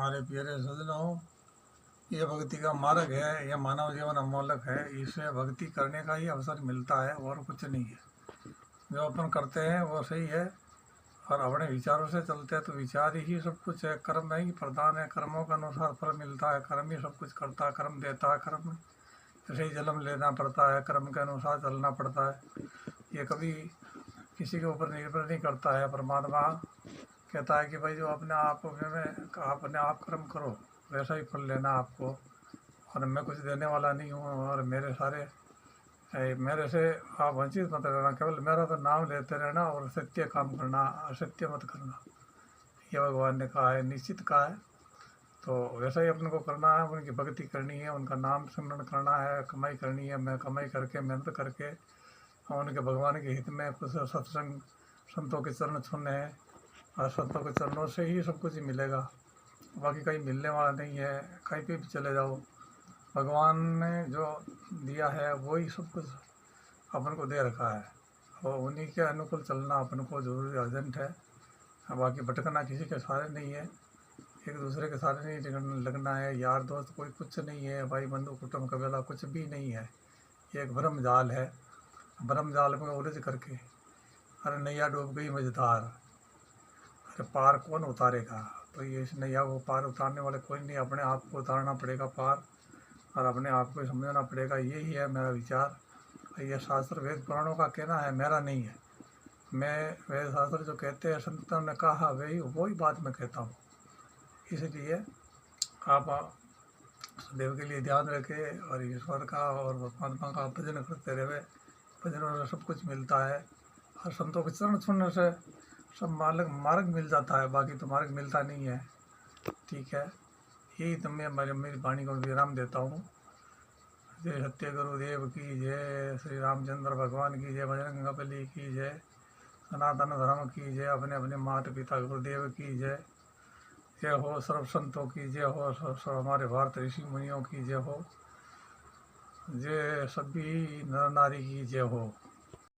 हमारे प्यारे सज्जनों, ये भक्ति का मार्ग है। यह मानव जीवन अमूल्यक है। इसे भक्ति करने का ही अवसर मिलता है और कुछ नहीं है। जो अपन करते हैं वो सही है, और अपने विचारों से चलते हैं तो विचार ही सब कुछ है। कर्म ही प्रधान है। कर्मों के अनुसार फल मिलता है। कर्म ही सब कुछ करता है, कर्म देता है। कर्म ऐसे ही जन्म लेना पड़ता है, कर्म के अनुसार चलना पड़ता है। ये कभी किसी के ऊपर निर्भर नहीं करता है। परमात्मा कहता है कि भाई जो अपने आप कर्म करो, वैसा ही फल लेना आपको। और मैं कुछ देने वाला नहीं हूँ, और मेरे से आप वंचित मत रहना। केवल मेरा तो नाम लेते रहना और सत्य काम करना, असत्य मत करना। ये भगवान ने कहा है, निश्चित कहा है। तो वैसा ही अपन को करना है। उनकी भक्ति करनी है, उनका नाम स्मरण करना है, कमाई करनी है। मैं कमाई करके, मेहनत करके उनके भगवान के हित में कुछ सत्संग, संतों के चरण छूने हैं, और संतों के चरणों से ही सब कुछ मिलेगा। बाकी कहीं मिलने वाला नहीं है। कहीं पे भी चले जाओ, भगवान ने जो दिया है वो ही सब कुछ अपन को दे रखा है, और उन्हीं के अनुकूल चलना अपन को जरूरी अर्जेंट है। बाकी भटकना किसी के सहारे नहीं है, एक दूसरे के सहारे नहीं लगना है। यार दोस्त कोई कुछ नहीं है, भाई बंधु कुटुंब कबीला कुछ भी नहीं है। ये एक भ्रम जाल है। भ्रम जाल में उलझ करके अरे नैया डूब गई मझधार, अरे पार कौन उतारेगा। तो ये इस नैया को पार उतारने वाले कोई नहीं। अपने आप को उतारना पड़ेगा पार, और अपने आप को समझना पड़ेगा। यही है मेरा विचार। यह शास्त्र वेद पुराणों का कहना है, मेरा नहीं है। मैं वेद शास्त्र जो कहते हैं, संतों ने कहा, वही बात मैं कहता हूँ। इसलिए आप सदैव के लिए ध्यान रखें, और ईश्वर का और परमात्मा का भजन करते रहे। भजनों से सब कुछ मिलता है, और संतों के चरण छूने से सब मार्ग मिल जाता है। बाकी तो मार्ग मिलता नहीं है। ठीक है, यही तो मैं मेरी वाणी को विराम देता हूँ। जय सत्य गुरुदेव की जय, श्री रामचंद्र भगवान की जय, बजरंग बली की जय, सनातन धर्म की जय, अपने अपने माता पिता गुरुदेव की जय। जय हो सर्व संतों की जय हो, सर्व हमारे भारत ऋषि मुनियों की जय हो। जय सभी नर नारी की जय हो।